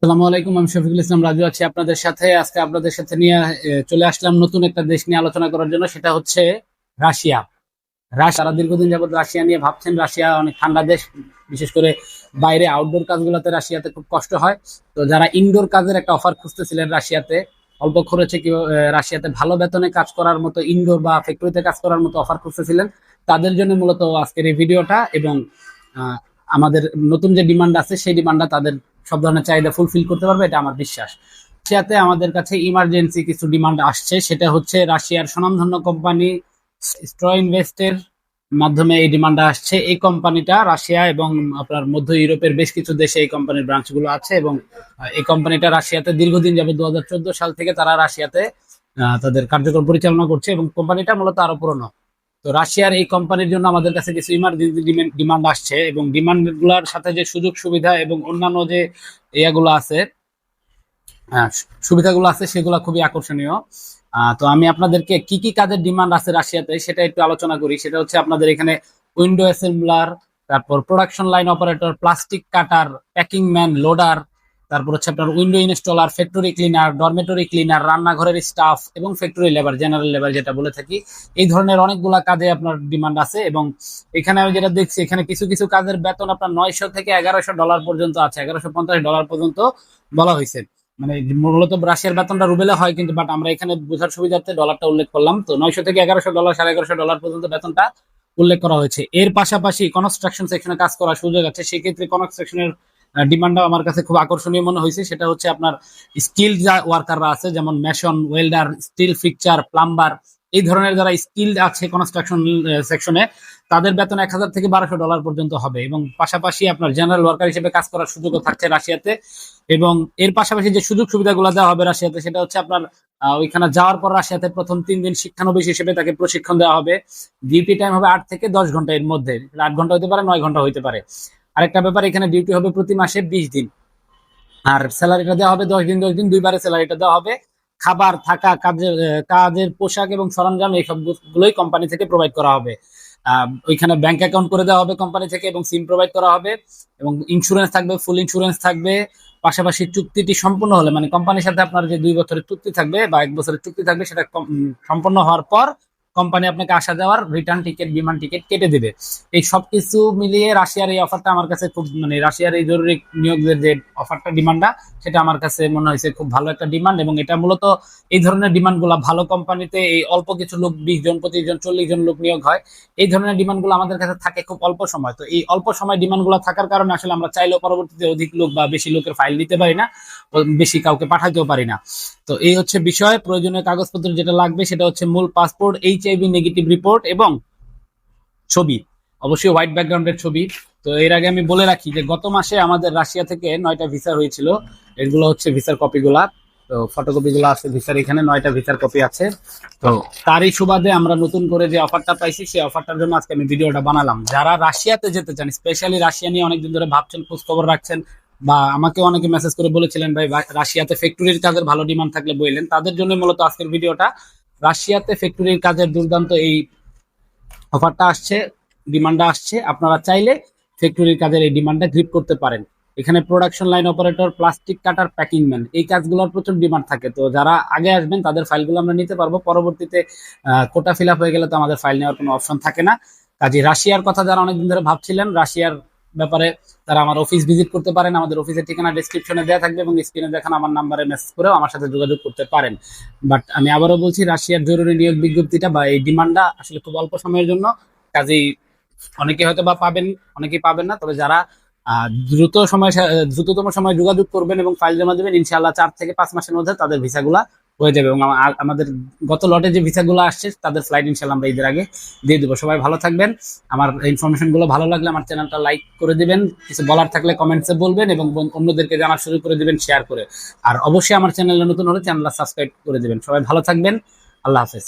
আসসালামু আলাইকুম, আমি শফিকুল ইসলাম রাজু আছি আপনাদের সাথে। আজকে আপনাদের সাথে নিয়ে চলে আসলাম নতুন একটা দেশ নিয়ে আলোচনা করার জন্য। সেটা হচ্ছে রাশিয়া। তারা দীর্ঘদিন যাবত রাশিয়া নিয়ে ভাবছেন। রাশিয়া অনেক ঠান্ডা দেশ, বিশেষ করে বাইরে আউটডোর কাজগুলোতে রাশিয়াতে খুব কষ্ট হয়। তো যারা ইনডোর কাজের একটা অফার খুঁজতেছিলেন রাশিয়াতে, অল্প খরচে কি রাশিয়াতে ভালো বেতনে কাজ করার মতো, ইনডোর বা ফ্যাক্টরিতে কাজ করার মতো অফার খুঁজতেছিলেন, তাদের জন্য মূলত আজকের এই ভিডিওটা। এবং আহ, আমাদের নতুন যে ডিমান্ড আছে সেই ডিমান্ডটা তাদের সব ধরনের চাহিদা ফুলফিল করতে পারবে, এটা আমার বিশ্বাস। রাশিয়াতে আমাদের কাছে ইমার্জেন্সি কিছু ডিমান্ড আসছে। সেটা হচ্ছে রাশিয়ার স্বনামধন্য কোম্পানি স্ট্রয়ইনভেস্টের মাধ্যমে এই ডিমান্ডটা আসছে। এই কোম্পানিটা রাশিয়া এবং আপনার মধ্য ইউরোপের বেশ কিছু দেশে এই কোম্পানির ব্রাঞ্চগুলো আছে। এবং এই কোম্পানিটা রাশিয়াতে দীর্ঘদিন যাবে, 2014 সাল থেকে তারা রাশিয়াতে তাদের কার্যক্রম পরিচালনা করছে, এবং কোম্পানিটা মূলত আরো পুরনো। তো রাশিয়ার এই কোম্পানির জন্য আমাদের কাছে কিছু ইমার্জেন্সি ডিমান্ড আসছে, এবং ডিমান্ড গুলার সাথে যে সুযোগ সুবিধা এবং অন্যান্য যে ইয়াগুলো আছে, হ্যাঁ, সুবিধাগুলো আছে, সেগুলো খুবই আকর্ষণীয়। তো আমি আপনাদেরকে কি কি কাজের ডিমান্ড আছে রাশিয়াতে সেটা একটু আলোচনা করি। সেটা হচ্ছে আপনাদের এখানে উইন্ডো অ্যাসেম্বলার, তারপর প্রোডাকশন লাইন অপারেটর, প্লাস্টিক কাটার, প্যাকিং ম্যান, লোডার, তারপর হচ্ছে আপনার window installer, factory cleaner, dormitory cleaner, রান্নাঘরের স্টাফ এবং ফ্যাক্টরি লেবার, জেনারেল লেবার যেটা বলে থাকি। এই ধরনের অনেকগুলা কাজে আপনার ডিমান্ড আছে। এবং এখানে আমি যেটা দেখছি, এখানে কিছু কিছু কাজের বেতন আপনার 900 থেকে $1100 পর্যন্ত আছে, $1150 পর্যন্ত বলা হয়েছে। মানে মূলত রাশিয়ার বেতনটা রুবেলে হয়, কিন্তু বাট আমরা এখানে বোঝার সুবিধার্থে ডলারটা উল্লেখ করলাম। তো 900 থেকে $1100, $1150 পর্যন্ত বেতনটা উল্লেখ করা হয়েছে। এর পাশাপাশি কনস্ট্রাকশন সেকশনে কাজ করার সুযোগ আছে। সেক্ষেত্রে কনস্ট্রাকশনের ডিমান্ডটাও আমার কাছে খুব আকর্ষণীয় মনে হয়েছে। সেটা হচ্ছে আপনার স্কিল যা ওয়ার্কাররা আছে, যেমন mason, welder, steel fixture, plumber, এই ধরনের যারা স্কিল আছে কনস্ট্রাকশন সেকশনে, তাদের বেতন 1000 থেকে $1200 পর্যন্ত হবে। এবং পাশাপাশি আপনার জেনারেল ওয়ার্কার হিসেবে কাজ করার সুযোগও থাকছে রাশিয়াতে। এবং এর পাশাপাশি যে সুযোগ সুবিধাগুলো দেওয়া হবে রাশিয়াতে, সেটা হচ্ছে আপনার ওইখানে যাওয়ার পর রাশিয়াতে প্রথম 3 দিন শিক্ষানবিশ হিসেবে তাকে প্রশিক্ষণ দেওয়া হবে। ডিউটি টাইম হবে 8 থেকে 10 ঘন্টা, এর মধ্যে 8 ঘন্টা হতে পারে, 9 ঘন্টা হইতে পারে। আরেকটা ব্যাপার, এখানে ডিউটি হবে প্রতি মাসে 20 দিন। আর স্যালারিটা দেওয়া হবে 10 দিন 10 দিন, দুইবারে স্যালারিটা দেওয়া হবে। খাবার, থাকা, কাজের পোশাক এবং সরঞ্জাম, এই সবগুলোই কোম্পানি থেকে প্রোভাইড করা হবে। ওইখানে ব্যাংক অ্যাকাউন্ট করে দেওয়া হবে কোম্পানি থেকে, এবং সিম প্রোভাইড করা হবে, এবং ইন্স্যুরেন্স থাকবে, ফুল ইন্স্যুরেন্স থাকবে। পাশাপাশি চুক্তিটি সম্পূর্ণ হলে, মানে কোম্পানির সাথে আপনার যে 2 বছরের চুক্তি থাকবে বা 1 বছরের চুক্তি থাকবে, সেটা সম্পন্ন হওয়ার পর কোম্পানি আপনাকে আসা যাওয়ার রিটার্ন টিকিট, বিমান টিকিট কেটে দেবে। এই সবকিছু মিলিয়ে রাশিয়ার এই অফারটা আমার কাছে খুব, মানে রাশিয়ার এই জরুরি নিয়োগের যে অফারটা, ডিমান্ডটা, সেটা আমার কাছে মনে হয়েছে খুব ভালো একটা ডিমান্ড। এবং এটা মূলত এই ধরনের ডিমান্ড গুলা ভালো কোম্পানিতে এই অল্প কিছু লোক, 20 জন, 25 জন, 40 জন লোক নিয়োগ হয়। এই ধরনের ডিমান্ড গুলো আমাদের কাছে থাকে খুব অল্প সময়। তো এই অল্প সময় ডিমান্ড গুলো থাকার কারণে আসলে আমরা চাইলেও পরবর্তীতে অধিক লোক বা বেশি লোকের ফাইল নিতে পারি না, বেশি কাউকে পাঠাতেও পারি না। তো এই হচ্ছে বিষয়। প্রয়োজনীয় কাগজপত্র যেটা লাগবে সেটা হচ্ছে মূল পাসপোর্ট, HIV নেগেটিভ রিপোর্ট এবং ছবি, অবশ্যই হোয়াইট ব্যাকগ্রাউন্ডের ছবি। তো এর আগে আমি বলে রাখি যে গত মাসে আমাদের রাশিয়া থেকে 9টা ভিসা হয়েছিল। এগুলো হচ্ছে ভিসার কপিগুলা। তো ফটোকপি গুলো আছে ভিসার, এখানে 9টা ভিসার কপি আছে। তো তারই সুবাদে আমরা নতুন করে যে অফারটা পাইছি, সেই অফারটার জন্য আজকে আমি ভিডিওটা বানালাম। যারা রাশিয়াতে যেতে চান, স্পেশালি রাশিয়া নিয়ে অনেকদিন ধরে ভাবছেন, খোঁজ খবর রাখছেন, বা আমাকে অনেকে মেসেজ করে বলেছিলেন ভাই রাশিয়াতে ফ্যাক্টরির কাজের ভালো ডিমান্ড থাকলে বললেন, তাদের জন্য মূলত আজকের ভিডিওটা। রাশিয়াতে ফ্যাক্টরির কাজের দুর্দান্ত এই অফারটা আসছে, ডিমান্ডটা আসছে। আপনারা চাইলে ফ্যাক্টরির কাজের এই ডিমান্ডটা গ্রিপ করতে পারেন। এখানে প্রোডাকশন লাইন অপারেটর, প্লাস্টিক কাটার, প্যাকিং ম্যান, এই কাজগুলোর প্রচুর ডিমান্ড থাকে। তো যারা আগে আসবেন তাদের ফাইলগুলো আমরা নিতে পারবো। পরবর্তীতে কোটা ফিল আপ হয়ে গেলে তো আমাদের ফাইল নেওয়ার কোনো অপশন থাকে না। কাজে রাশিয়ার কথা যারা অনেকদিন ধরে ভাবছিলেন রাশিয়ার ব্যাপারে, তারা আমার অফিস ভিজিট করতে পারেন। আমাদের অফিসের ঠিকানা ডেসক্রিপশনে দেওয়া থাকবে, এবং স্ক্রিনে দেখানো আমার নাম্বারে মেসেজ করেও আমার সাথে যোগাযোগ করতে পারেন। বাট আমি আবারও বলছি, রাশিয়ার জরুরি নিয়োগ বিজ্ঞপ্তিটা বা এই ডিমান্ডটা আসলে খুব অল্প সময়ের জন্য। কাজেই অনেকে হয়তো বা পাবেন, অনেকেই পাবেন না। তবে যারা দ্রুততম সময় যোগাযোগ করবেন এবং ফাইল জমা দেবেন, ইনশাআল্লাহ 4 থেকে 5 মাসের মধ্যে তাদের ভিসাগুলা হয়ে যাবে। এবং আমাদের গত লটে যে ভিসাগুলো আসছে, তাদের ফ্লাইট ইনশাআল্লাহ আমরা ঈদের আগে দিয়ে দেবো। সবাই ভালো থাকবেন। আমার ইনফরমেশন গুলো ভালো লাগলে আমার চ্যানেলটা লাইক করে দিবেন, কিছু বলার থাকলে কমেন্টসে বলবেন, এবং অন্যদেরকে জানার শুরু করে দিবেন শেয়ার করে। আর অবশ্যই আমার চ্যানেলে নতুন হলে চ্যানেলটা সাবস্ক্রাইব করে দিবেন। সবাই ভালো থাকবেন। আল্লাহ হাফেজ।